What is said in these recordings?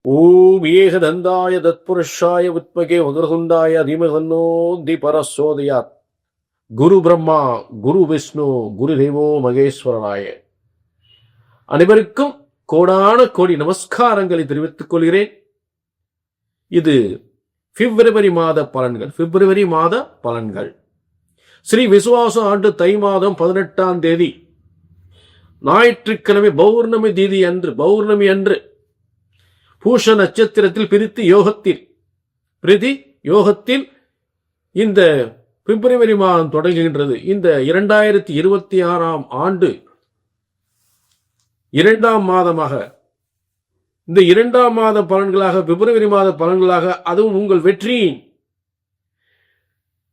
ஓம் ஏகதந்தாய தத்புருஷாய வித்மகே வக்ரதுண்டாய தீமகன்னோ திபரசோதயாத். குரு பிரம்மா குரு விஷ்ணு குரு தேவோ மகேஸ்வரனாய. அனைவருக்கும் கோடான கோடி நமஸ்காரங்களை தெரிவித்துக் கொள்கிறேன். இது பிப்ரவரி மாத பலன்கள். ஸ்ரீ விசுவாச ஆண்டு தை மாதம் 18ஆம் தேதி ஞாயிற்றுக்கிழமை பௌர்ணமி அன்று பூஷ நட்சத்திரத்தில் பிரதி யோகத்தில் இந்த பிப்ரவரி மாதம் தொடங்குகின்றது. இந்த 2026ஆம் ஆண்டு இரண்டாம் மாதமாக, இந்த இரண்டாம் மாத பலன்களாக, பிப்ரவரி மாத பலன்களாக, அதுவும்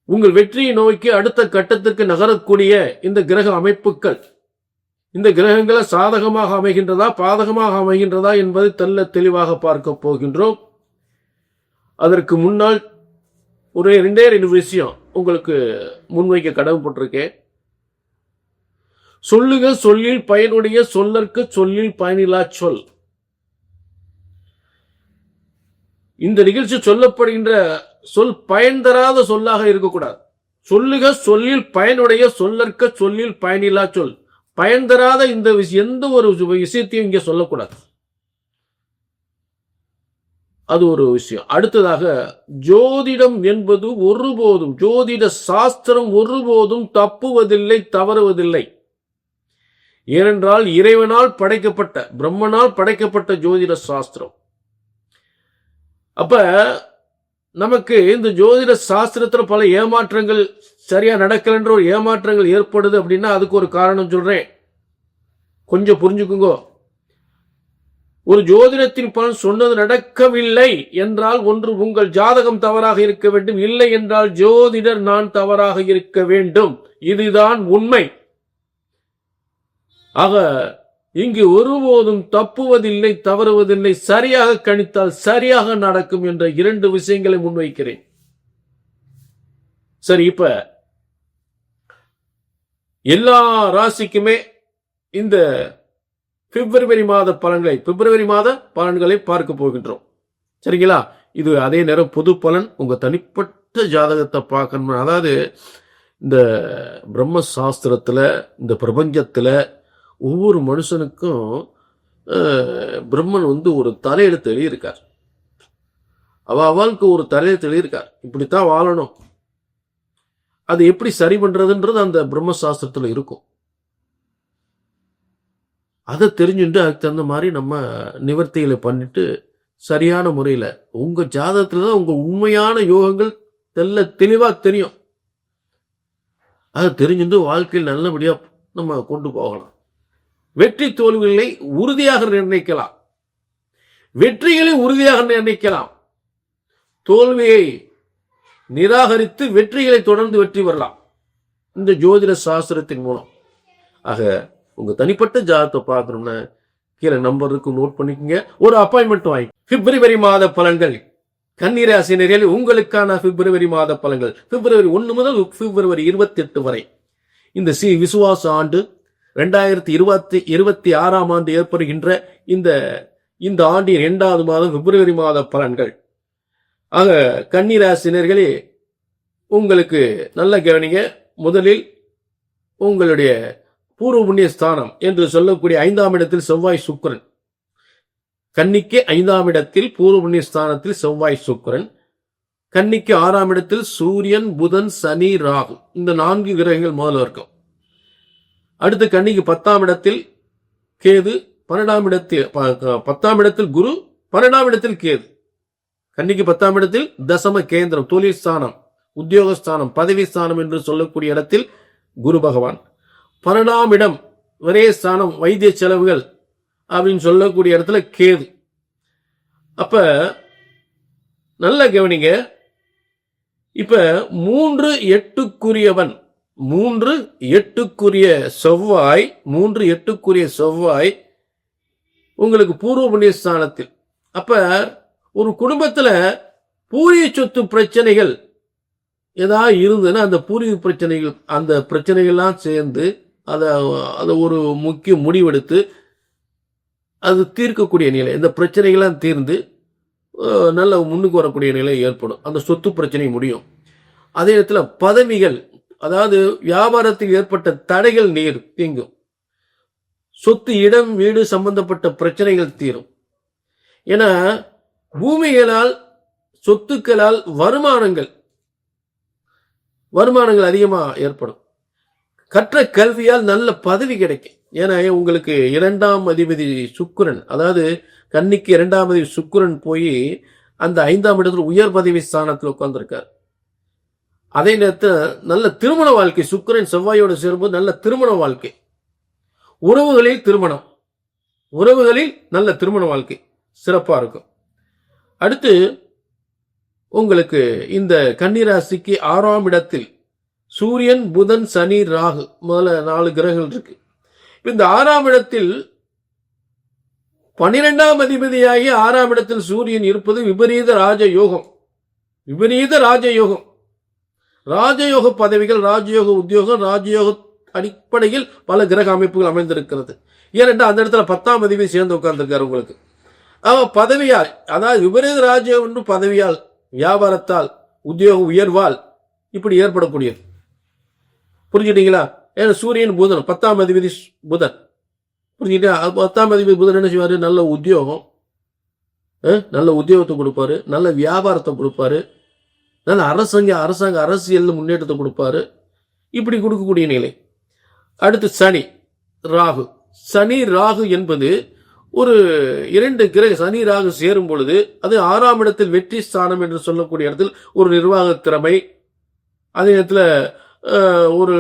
உங்கள் வெற்றியை நோக்கி அடுத்த கட்டத்திற்கு நகரக்கூடிய இந்த கிரக அமைப்புகள், இந்த கிரகங்களை சாதகமாக அமைகின்றதா பாதகமாக அமைகின்றதா என்பதை தெளிவாக பார்க்க போகின்றோம். அதற்கு முன்னால் ஒரு ரெண்டு விஷயம் உங்களுக்கு முன்வைக்க கடமைப்பட்டிருக்கேன். சொல்லுக சொல்லில் பயனுடைய சொல்லற்கு சொல்லில் பயனில்லா சொல். இந்த நிகழ்ச்சி சொல்லப்படுகின்ற சொல் பயன் தராத சொல்லாக இருக்கக்கூடாது. சொல்லுக சொல்லில் பயனுடைய சொல்லற்க சொல்லில் பயனில்லா சொல். பயன் தராத இந்த எந்த ஒரு விஷயத்தையும் இங்க சொல்லக்கூடாது. அது ஒரு விஷயம். அடுத்ததாக, ஜோதிடம் என்பது ஒருபோதும், ஜோதிட சாஸ்திரம் ஒருபோதும் தப்புவதில்லை, தவறுவதில்லை. ஏனென்றால் இறைவனால் படைக்கப்பட்ட, பிரம்மனால் படைக்கப்பட்ட ஜோதிட சாஸ்திரம். அப்ப நமக்கு இந்த ஜோதிட சாஸ்திரத்துல பல ஏமாற்றங்கள், சரியா நடக்கலன்ற ஒரு ஏமாற்றங்கள் ஏற்படுது அப்படின்னா அதுக்கு ஒரு காரணம் சொல்றேன், கொஞ்சம் புரிஞ்சுக்குங்க. ஒரு ஜோதிடத்தின் பலன் சொன்னது நடக்கவில்லை என்றால் ஒன்று உங்கள் ஜாதகம் தவறாக இருக்க வேண்டும், இல்லை என்றால் ஜோதிடர் நான் தவறாக இருக்க வேண்டும். இதுதான் உண்மை. ஆக இங்கு ஒருபோதும் தப்புவதில்லை, தவறுவதில்லை. சரியாக கணித்தால் சரியாக நடக்கும் என்ற இரண்டு விஷயங்களை முன்வைக்கிறேன். சரி, இப்ப எல்லா ராசிக்குமே இந்த பிப்ரவரி மாத பலன்களை பார்க்க போகின்றோம். சரிங்களா? இது அதே நேரம் பொது பலன். உங்க தனிப்பட்ட ஜாதகத்தை பார்க்கணும். அதாவது இந்த பிரம்ம சாஸ்திரத்துல, இந்த பிரபஞ்சத்துல ஒவ்வொரு மனுஷனுக்கும் பிரம்மன் ஒரு தலையெழுத்து எழுதியிருக்கார். அவளுக்கு ஒரு தலையெழுத்து எழுதியிருக்கார். இப்படித்தான் வாழணும். அது எப்படி சரி பண்றதுன்றது அந்த பிரம்ம சாஸ்திரத்துல இருக்கும். அதை தெரிஞ்சுட்டு அதுக்கு தகுந்த மாதிரி நம்ம நிவர்த்திகளை பண்ணிட்டு சரியான முறையில உங்க ஜாதகத்துலதான் உங்க உண்மையான யோகங்கள் தெளிவா தெரியும். அதை தெரிஞ்சுட்டு வாழ்க்கையில் நல்லபடியா நம்ம கொண்டு போகலாம். வெற்றி தோல்விகளை உறுதியாக நிர்ணயிக்கலாம், வெற்றிகளை உறுதியாக நிர்ணயிக்கலாம். தோல்வியை நிராகரித்து வெற்றிகளை தொடர்ந்து வெற்றி பெறலாம் இந்த ஜோதிட சாஸ்திரத்தின் மூலம். ஆக உங்க தனிப்பட்ட ஜாதகத்தை பார்க்கணும்னா கீழே நம்பர் இருக்கு, நோட் பண்ணிக்கோங்க. ஒரு அப்பாயின்மெண்ட் வாங்கி. பிப்ரவரி மாத பலன்கள் கன்னிராசினர்கள் உங்களுக்கான பிப்ரவரி மாத பலன்கள் பிப்ரவரி 1 முதல் பிப்ரவரி 28 வரை. இந்த விசுவாச ஆண்டு 2026ஆம் ஆண்டு ஏற்படுகின்ற இந்த ஆண்டின் 2வது மாதம் பிப்ரவரி மாத பலன்கள். ஆக கன்னிராசினர்களே உங்களுக்கு நல்ல கவனிங்க. முதலில் உங்களுடைய பூர்வ புண்ணிய ஸ்தானம் என்று சொல்லக்கூடிய 5ஆம் இடத்தில் செவ்வாய் சுக்கிரன். கன்னிக்கு 5ஆம் இடத்தில் பூர்வ புண்ணிய ஸ்தானத்தில் செவ்வாய் சுக்கிரன். கன்னிக்கு 6ஆம் இடத்தில் சூரியன், புதன், சனி, ராகு. இந்த 4 கிரகங்கள் முதல்ல இருக்கும். அடுத்து கன்னிக்கு 10ஆம் இடத்தில் கேது, 10ஆம் இடத்தில் குரு, 12ஆம் இடத்தில் கேது. கன்னிக்கு 10ஆம் இடத்தில் தசம கேந்திரம், தொழில் ஸ்தானம், உத்தியோகஸ்தானம், பதவி ஸ்தானம் என்று சொல்லக்கூடிய இடத்தில் குரு பகவான். 12ஆம் இடம் ஒரே ஸ்தானம், வைத்திய செலவுகள் அப்படின்னு சொல்லக்கூடிய இடத்துல கேது. அப்ப நல்ல கவனிங்க. இப்ப 3/8க்குரிய செவ்வாய் உங்களுக்கு பூர்வ புண்ணிய ஸ்தானத்தில். அப்ப ஒரு குடும்பத்துல பூர்வீக சொத்து பிரச்சனைகள் ஏதாவது இருந்ததுன்னா அந்த பூர்வீக பிரச்சனைகள், அந்த பிரச்சனைகள்லாம் சேர்ந்து அதை ஒரு முக்கிய முடிவெடுத்து அது தீர்க்கக்கூடிய நிலை. இந்த பிரச்சனைகள்லாம் தீர்ந்து நல்ல முன்னுக்கு வரக்கூடிய நிலை ஏற்படும். அந்த சொத்து பிரச்சனை முடியும். அதே நேரத்தில் பதவிகள், அதாவது வியாபாரத்தில் ஏற்பட்ட தடைகள் நீங்கும். சொத்து, இடம், வீடு சம்பந்தப்பட்ட பிரச்சனைகள் தீரும். ஏன்னா பூமிகளால், சொத்துக்களால் வருமானங்கள் அதிகமா ஏற்படும். கற்ற கல்வியால் நல்ல பதவி கிடைக்கும். ஏன்னா உங்களுக்கு 2ஆம் அதிபதி சுக்கிரன், அதாவது கன்னிக்கு 2ஆம் அதிபதி சுக்கிரன் போய் அந்த 5ஆம் இடத்துல உயர் பதவி ஸ்தானத்தில் உட்கார்ந்திருக்கார். அதே நேரத்தில் நல்ல திருமண வாழ்க்கை, சுக்கிரன் செவ்வாயோடு சேரும்போது நல்ல திருமண வாழ்க்கை, உறவுகளில் நல்ல திருமண வாழ்க்கை சிறப்பா இருக்கும். அடுத்து உங்களுக்கு இந்த கன்னிராசிக்கு 6ஆம் இடத்தில் சூரியன், புதன், சனி, ராகு முதல்ல 4 கிரகங்கள் இருக்கு. இந்த 6ஆம் இடத்தில் 12ஆம் அதிபதியாகி 6ஆம் இடத்தில் சூரியன் இருப்பது விபரீத ராஜயோகம். ராஜயோக பதவிகள், ராஜயோக உத்தியோகம், ராஜயோக அடிப்படையில் பல கிரக அமைப்புகள் அமைந்திருக்கிறது. ஏனென்றால் அந்த இடத்துல 10ஆம் அதிபதி சேர்ந்து உட்கார்ந்துருக்காரு உங்களுக்கு. பதவியால், அதாவது விபரீத ராஜயோகம் என்று பதவியால், வியாபாரத்தால், உத்தியோக உயர்வால் இப்படி ஏற்படக்கூடியது. புரிஞ்சுட்டீங்களா? ஏன்னா சூரியன், புதன், 10ஆம் அதிபதி புதன். புரிஞ்சுக்கிட்டா? 10ஆம் அதிபதி புதன் என்ன செய்வாரு? நல்ல உத்தியோகத்தை கொடுப்பாரு, நல்ல வியாபாரத்தை கொடுப்பாரு, நல்ல அரசாங்க அரசியல் முன்னேற்றத்தை கொடுப்பாரு. இப்படி கொடுக்கக்கூடிய நிலை. அடுத்து சனி ராகு என்பது ஒரு 2 கிரக சனி ராகு சேரும் பொழுது அது 6ஆம் இடத்தில் வெற்றி ஸ்தானம் என்று சொல்லக்கூடிய இடத்தில் ஒரு நிர்வாக திறமை, அதே நேரத்தில் ஒரு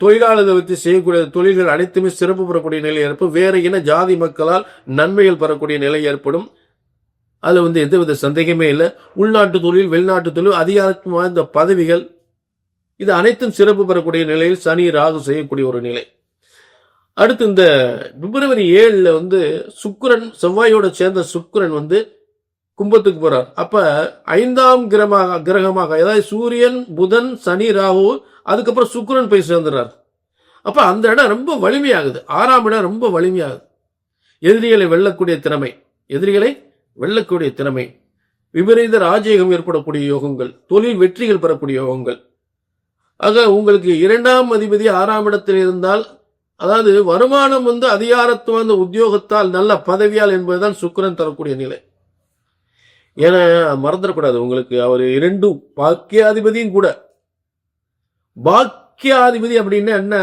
தொழிலாளர்கள் வச்சு செய்யக்கூடிய தொழில்கள் அனைத்துமே சிறப்பு பெறக்கூடிய நிலை ஏற்படும். வேற இன ஜாதி மக்களால் நன்மைகள் பெறக்கூடிய நிலை ஏற்படும். அதுல எந்தவித சந்தேகமே இல்லை. உள்நாட்டு தொழில், வெளிநாட்டு தொழில், அதிகாரத்துவம் வாய்ந்த பதவிகள், இது அனைத்தும் சிறப்பு பெறக்கூடிய நிலையில் சனி ராகு செய்யக்கூடிய ஒரு நிலை. அடுத்து இந்த பிப்ரவரி 7 சுக்கிரன், செவ்வாயோட சேர்ந்த சுக்கிரன் கும்பத்துக்கு போறார். அப்ப 5ஆம் கிரகமாக, அதாவது சூரியன், புதன், சனி, ராகு, அதுக்கப்புறம் சுக்கிரன் போய் சேர்ந்துறார். அப்ப அந்த இடம் ரொம்ப வலிமையாகுது. 6ஆம் இடம் ரொம்ப வலிமையாகுது. எதிரிகளை வெல்லக்கூடிய திறமை, விபரீத ராஜயோகம் ஏற்படக்கூடிய யோகங்கள், தொழில் வெற்றிகள் பெறக்கூடிய யோகங்கள். ஆக உங்களுக்கு 2ஆம் அதிபதி 6ஆம் இடத்தில் இருந்தால், அதாவது வருமானம் அதிகாரத்துவம், அந்த உத்தியோகத்தால், நல்ல பதவியால் என்பதுதான் சுக்கிரன் தரக்கூடிய நிலை. ஏன்னா மறந்துடக்கூடாது, உங்களுக்கு அவர் 2 பாக்கியாதிபதியும் கூட. பாக்கியாதிபதி அப்படின்னா என்ன?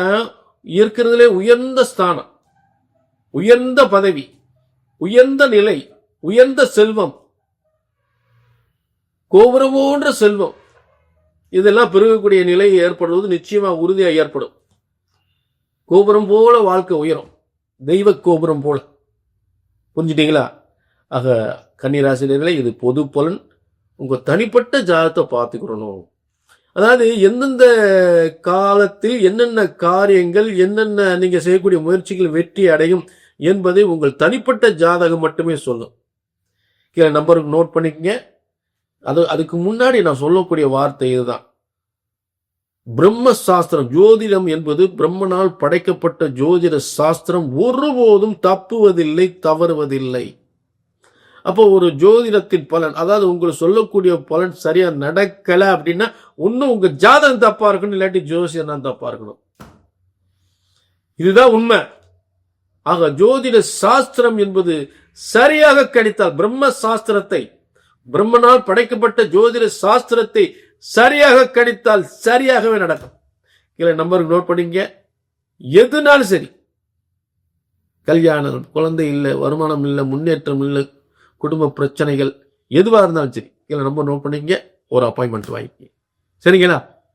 இருக்கிறதுலே உயர்ந்த ஸ்தானம், உயர்ந்த பதவி, உயர்ந்த நிலை, உயர்ந்த செல்வம், கோபுரம் போன்ற செல்வம், இதெல்லாம் பெருகக்கூடிய நிலை ஏற்படுவது நிச்சயமா உறுதியாக ஏற்படும். கோபுரம் போல வாழ்க்கை உயரும், தெய்வ கோபுரம் போல. புரிஞ்சுட்டீங்களா? ஆக கன்னிராசினர்களே, இது பொது பலன். உங்க தனிப்பட்ட ஜாதகத்தை பார்த்துக்கிறணும். அதாவது எந்தெந்த காலத்தில் என்னென்ன காரியங்கள், என்னென்ன நீங்க செய்யக்கூடிய முயற்சிகள் வெற்றி அடையும் என்பதை உங்கள் தனிப்பட்ட ஜாதகம் மட்டுமே சொல்லும். கீழே நம்பருக்கு நோட் பண்ணிக்கங்க. அதுக்கு முன்னாடி நான் சொல்லக்கூடிய வார்த்தை இதுதான். பிரம்ம சாஸ்திரம், ஜோதிடம் என்பது பிரம்மனால் படைக்கப்பட்ட ஜோதிட சாஸ்திரம். ஒருபோதும் தப்புவதில்லை, தவறுவதில்லை. அப்போ ஒரு ஜோதிடத்தின் பலன், அதாவது உங்களுக்கு சொல்லக்கூடிய பலன் சரியா நடக்கல அப்படின்னா ஒன்னும் உங்க ஜாதகம் தப்பா இருக்கணும், இல்லாட்டி ஜோசியம் தான் தப்பா இருக்கணும். இதுதான் உண்மை. ஆக ஜோதிட சாஸ்திரம் என்பது சரியாக கணித்தால், பிரம்ம சாஸ்திரத்தை, பிரம்மனால் படைக்கப்பட்ட ஜோதிட சாஸ்திரத்தை சரியாக கணித்தால் சரியாகவே நடக்கும். கீழே நம்பருக்கு நோட் பண்ணிங்க. எதுனாலும் சரி, கல்யாணம், குழந்தை இல்லை, வருமானம் இல்லை, முன்னேற்றம் இல்லை, குடும்ப பிரச்சனைகள் எதுவாக இருந்தாலும் சரி, கீழே நம்பர் நோட் பண்ணிங்க, ஒரு அப்பாயின்மெண்ட் வாங்கிக்க. சரிங்களா?